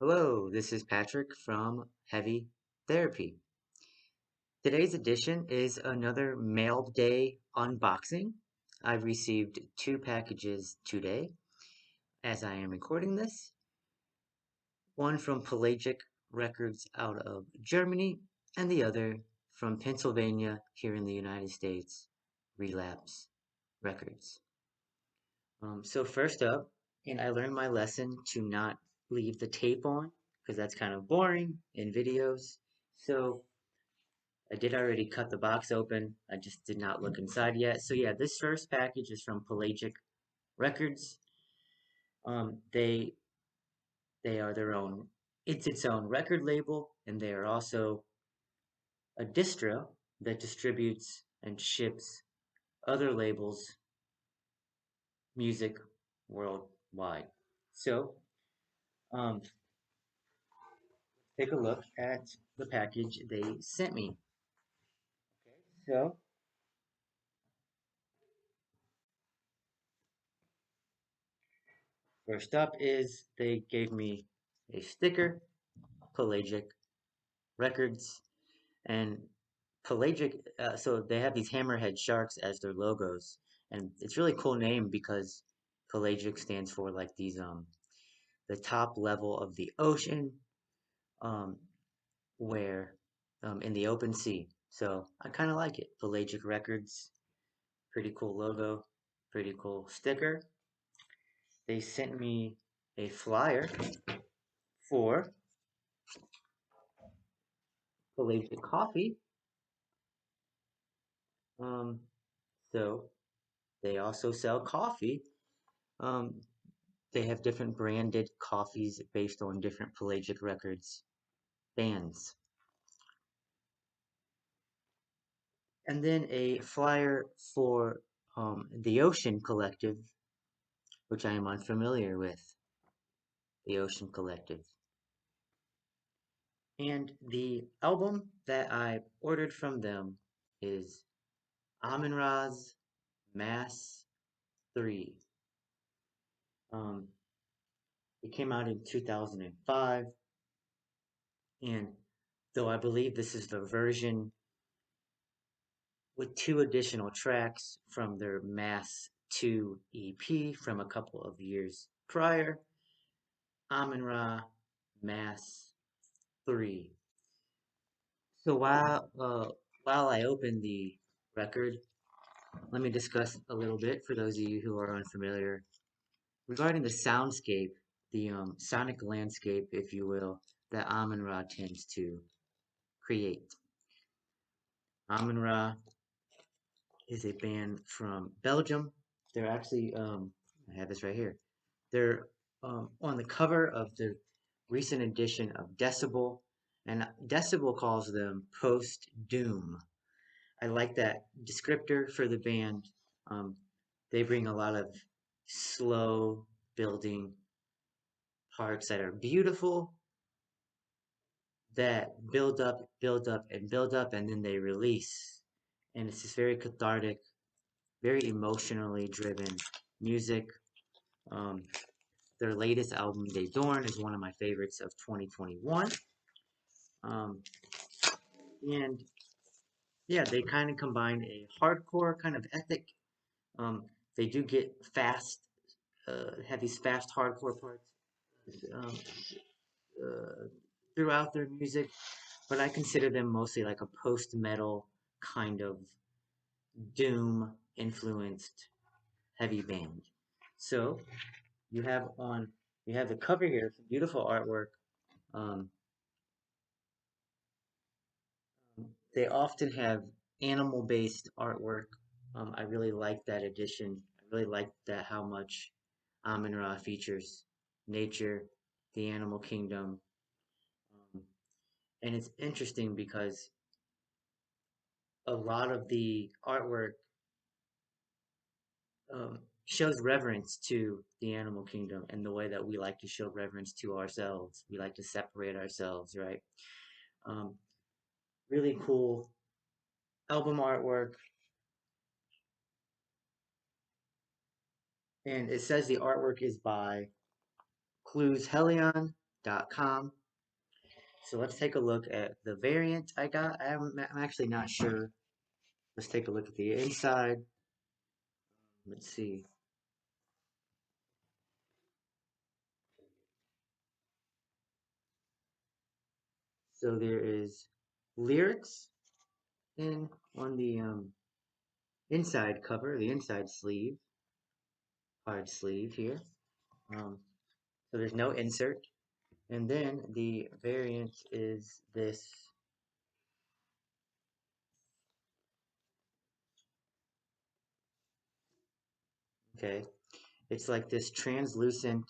Hello, this is Patrick from Heavy Therapy. Today's edition is another mail day unboxing. I've received two packages today as I am recording this. One from Pelagic Records out of Germany, and the other from Pennsylvania here in the United States, Relapse Records. So first up, and I learned my lesson to not leave the tape on because that's kind of boring in videos. So I did already cut the box open. I just did not look inside yet. So yeah, this first package is from Pelagic Records. They are their own. It's its own record label, and they are also a distro that distributes and ships other labels' music worldwide. So um, take a look at the package they sent me. Okay, so first up is they gave me a sticker, Pelagic Records, and Pelagic. So they have these hammerhead sharks as their logos, and it's really cool name because Pelagic stands for like these the top level of the ocean, um where in the open sea. So I kind of like it. Pelagic Records, pretty cool logo, pretty cool sticker. They sent me a flyer for Pelagic Coffee. Um, so they also sell coffee. Um, they have different branded coffees based on different Pelagic Records bands. And then a flyer for the Ocean Collective, which I am unfamiliar with. The Ocean Collective. And the album that I ordered from them is Amenra's Mass 3. Um, it came out in 2005, and though I believe this is the version with two additional tracks from their Mass 2 EP from a couple of years prior, Amun-Ra Mass 3. So while I open the record, let me discuss a little bit for those of you who are unfamiliar regarding the soundscape, the sonic landscape, if you will, that Amun-Ra tends to create. Amun-Ra is a band from Belgium. They're actually, I have this right here. They're on the cover of the recent edition of Decibel, and Decibel calls them post doom. I like that descriptor for the band. Um, they bring a lot of slow building parts that are beautiful, that build up, and build up, and then they release. And it's just very cathartic, very emotionally driven music. Um, their latest album, They Dorn, is one of my favorites of 2021. Um, and yeah, they kind of combine a hardcore kind of ethic. Um, they do get fast, have these fast hardcore parts um, uh, throughout their music, but I consider them mostly like a post metal kind of doom influenced heavy band. So you have on you have the cover here, some beautiful artwork. Um, they often have animal based artwork. I really like that edition. I really like that how much Amun Ra features nature, the animal kingdom. Um, and it's interesting because a lot of the artwork shows reverence to the animal kingdom and the way that we like to show reverence to ourselves. We like to separate ourselves, right? Um, really cool album artwork. And it says the artwork is by Clues Helion. amenrand.com. So let's take a look at the variant I got. I'm actually not sure. Let's take a look at the inside. Let's see. So there is lyrics in on the inside cover, the inside sleeve, hard sleeve here. Um, so there's no insert. And then the variant is this. Okay, it's like this translucent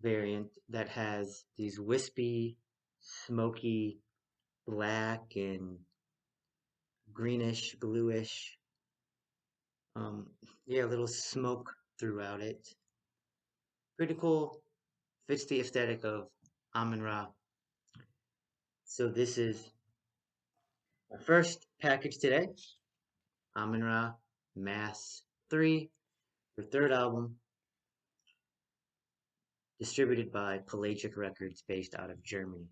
variant that has these wispy, smoky, black and greenish, bluish, um, yeah, a little smoke throughout it. Pretty cool. Fits the aesthetic of Amenra. So this is our first package today. Amenra Mass 3, her third album, distributed by Pelagic Records based out of Germany.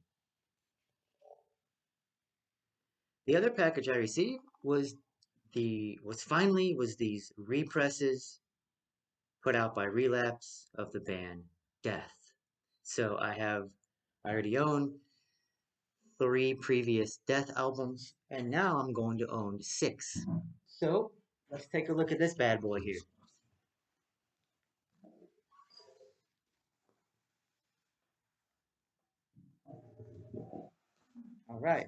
The other package I received was these represses put out by Relapse of the band Death. So I already own 3 previous Death albums, and now I'm going to own 6. So let's take a look at this bad boy here. All right.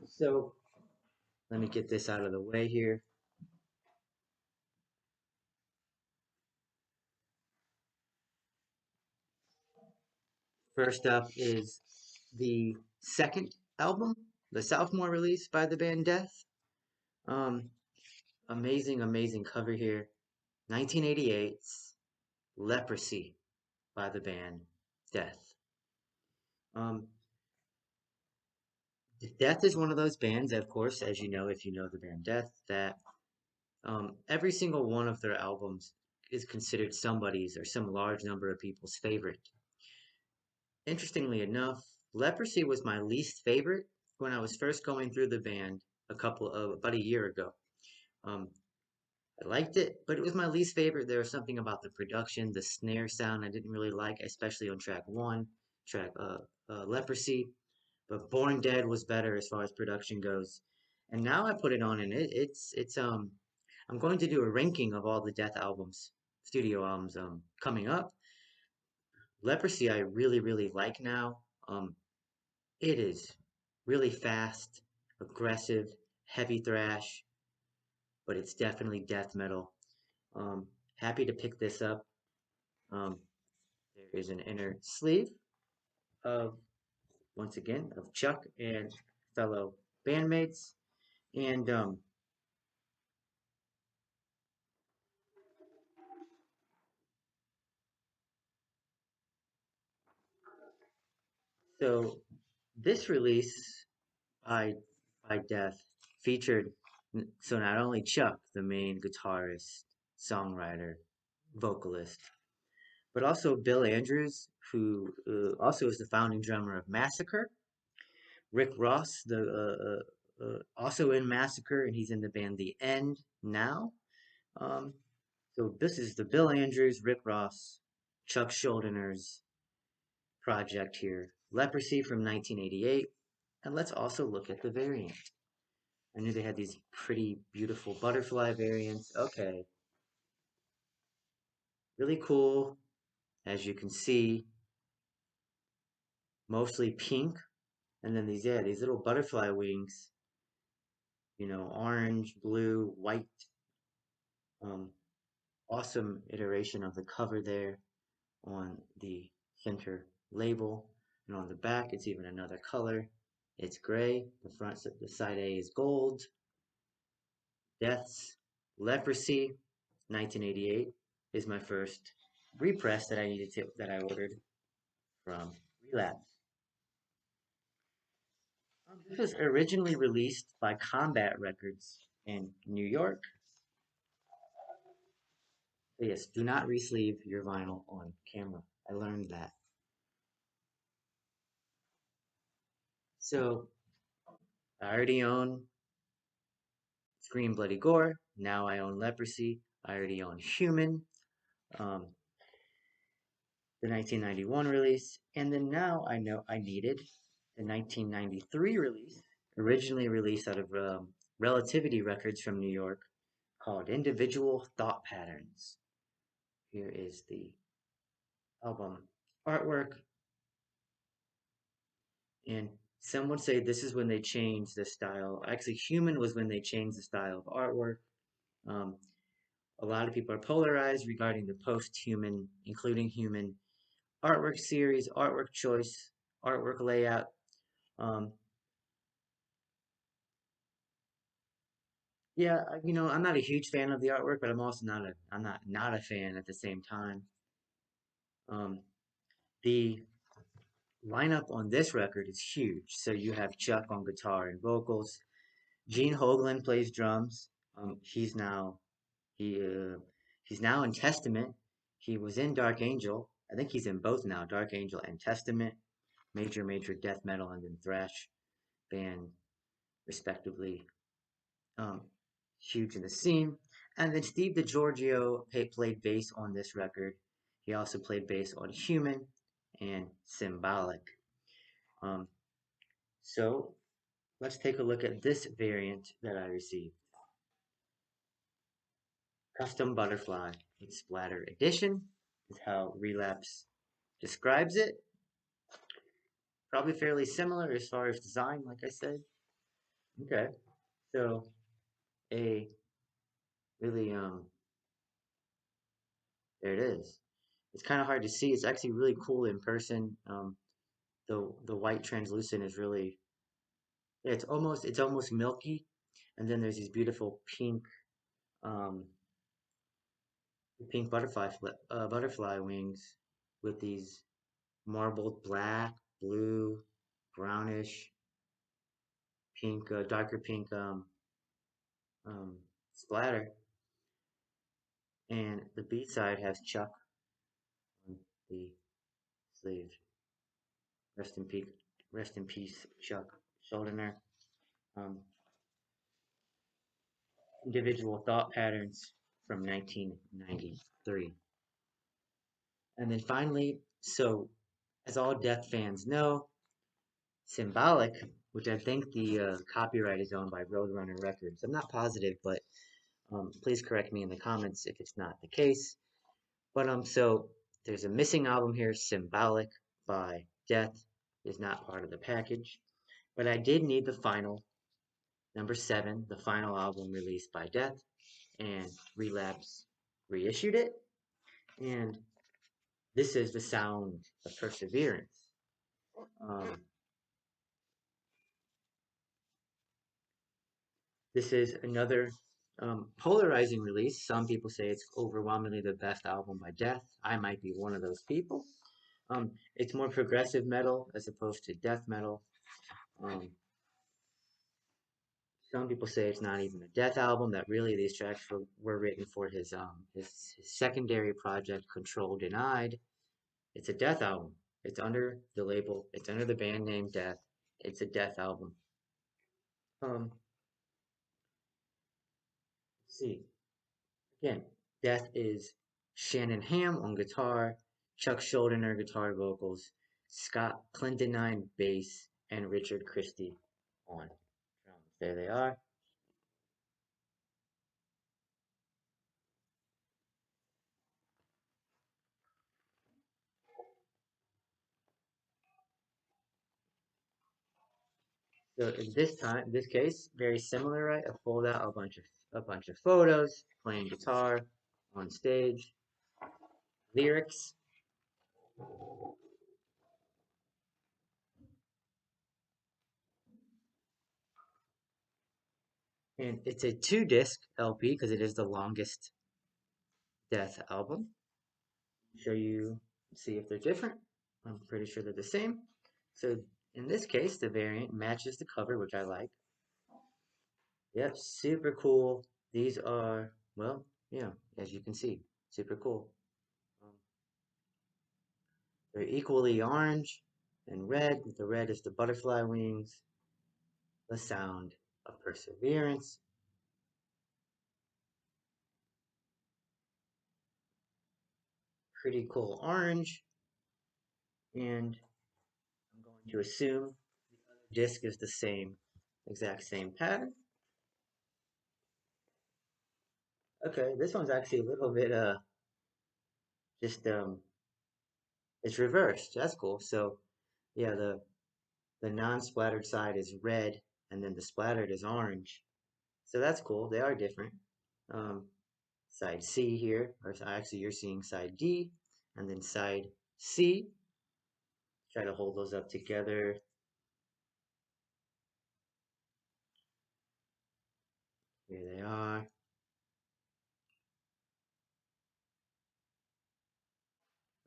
So let me get this out of the way here. First up is the second album, the sophomore release by the band Death. Um, amazing cover here. 1988's Leprosy by the band Death. Um, Death is one of those bands, of course, as you know, if you know the band Death, that every single one of their albums is considered somebody's or some large number of people's favorite. Interestingly enough, Leprosy was my least favorite when I was first going through the band about a year ago. Um, I liked it, but it was my least favorite. There was something about the production, the snare sound I didn't really like, especially on track one, track Leprosy. But Born Dead was better as far as production goes. And now I put it on, and it's. I'm going to do a ranking of all the Death albums, studio albums, coming up. Leprosy I really like now. It is really fast, aggressive, heavy thrash, but it's definitely death metal. Happy to pick this up. Um, there is an inner sleeve of, once again, of Chuck and fellow bandmates. And so this release by Death featured so not only Chuck, the main guitarist, songwriter, vocalist, but also Bill Andrews, who also is the founding drummer of Massacre. Rick Ross, also in Massacre, and he's in the band The End now. Um, so this is the Bill Andrews, Rick Ross, Chuck Schuldiner project here. Leprosy from 1988. And let's also look at the variant. I knew they had these pretty beautiful butterfly variants. Okay. Really cool. As you can see, mostly pink. And then these little butterfly wings. Orange, blue, white. Um, awesome iteration of the cover there on the center label. And on the back, it's even another color. It's gray. The side A is gold. Death's Leprosy, 1988, is my first repress that I ordered from Relapse. This was originally released by Combat Records in New York. But yes, do not re-sleeve your vinyl on camera. I learned that. So I already own Scream Bloody Gore. Now I own Leprosy. I already own Human, um, the 1991 release. And then now I know I needed the 1993 release, originally released out of Relativity Records from New York, called Individual Thought Patterns. Here is the album artwork. And some would say this is when they changed the style. Actually, Human was when they changed the style of artwork. Um, a lot of people are polarized regarding the post-Human, including Human artwork series, artwork choice, artwork layout. Um, yeah, I'm not a huge fan of the artwork, but I'm not a fan at the same time. Um, the lineup on this record is huge. So you have Chuck on guitar and vocals. Gene Hoglan plays drums. He's now he he's now in Testament. He was in Dark Angel. I think he's in both now, Dark Angel and Testament. Major death metal and then thrash band, respectively. Um, Huge in the scene. And then Steve DiGiorgio played bass on this record. He also played bass on Human and Symbolic. Um, so let's take a look at this variant that I received. Custom Butterfly. It's Splatter Edition is how Relapse describes it. Probably fairly similar as far as design, like I said. Okay, so a really there it is. It's kind of hard to see. It's actually really cool in person. The white translucent is really, yeah, it's almost milky, and then there's these beautiful um pink butterfly wings with these marbled black, blue, brownish, pink, darker pink um, splatter. And the B side has Chuck on the sleeve. Rest in peace, rest in peace, Chuck Schuldiner. Um, Individual Thought Patterns from 1993. And then finally, so as all Death fans know, Symbolic, which I think the copyright is owned by Roadrunner Records. I'm not positive, but please correct me in the comments if it's not the case. But so there's a missing album here, Symbolic by Death, is not part of the package. But I did need the final, number 7, the final album released by Death, and Relapse reissued it. And this is the sound of perseverance. Um, this is another polarizing release. Some people say it's overwhelmingly the best album by Death. I might be one of those people. It's more progressive metal as opposed to death metal. Um, some people say it's not even a Death album. That really these tracks were written for his secondary project, Control Denied. It's a Death album. It's under the label. It's under the band name Death. It's a Death album. Let's see. Again, Death is Shannon Ham on guitar, Chuck Schuldiner guitar vocals, Scott Clendenine bass, and Richard Christie on drums. There they are. So in this case, very similar, right? I pulled out a bunch of photos, playing guitar on stage, lyrics, and it's a 2-disc LP because it is the longest Death album. Show you, see if they're different. I'm pretty sure they're the same. So in this case, the variant matches the cover, which I like. Yep, super cool. These are, well, yeah, as you can see. Super cool. Um, they're equally orange and red. The red is the butterfly wings, the sound of perseverance. Pretty cool orange. And I'm going to assume the other disc is the same, exact same pattern. Okay, this one's actually a little bit just it's reversed. That's cool. So yeah, the non-splattered side is red, and then the splattered is orange. So that's cool. They are different. Um, side C here, or actually you're seeing side D, and then side C. Try to hold those up together. Here they are.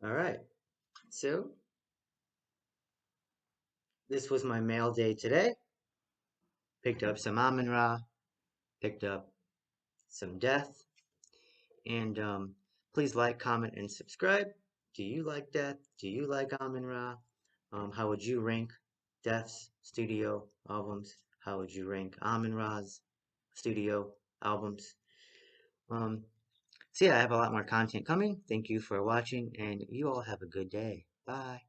All right. So this was my mail day today. Picked up some Amenra, picked up some Death, and please like, comment, and subscribe. Do you like Death? Do you like Amenra? How would you rank Death's studio albums? How would you rank Amenra's studio albums? Um, so yeah, I have a lot more content coming. Thank you for watching, and you all have a good day. Bye.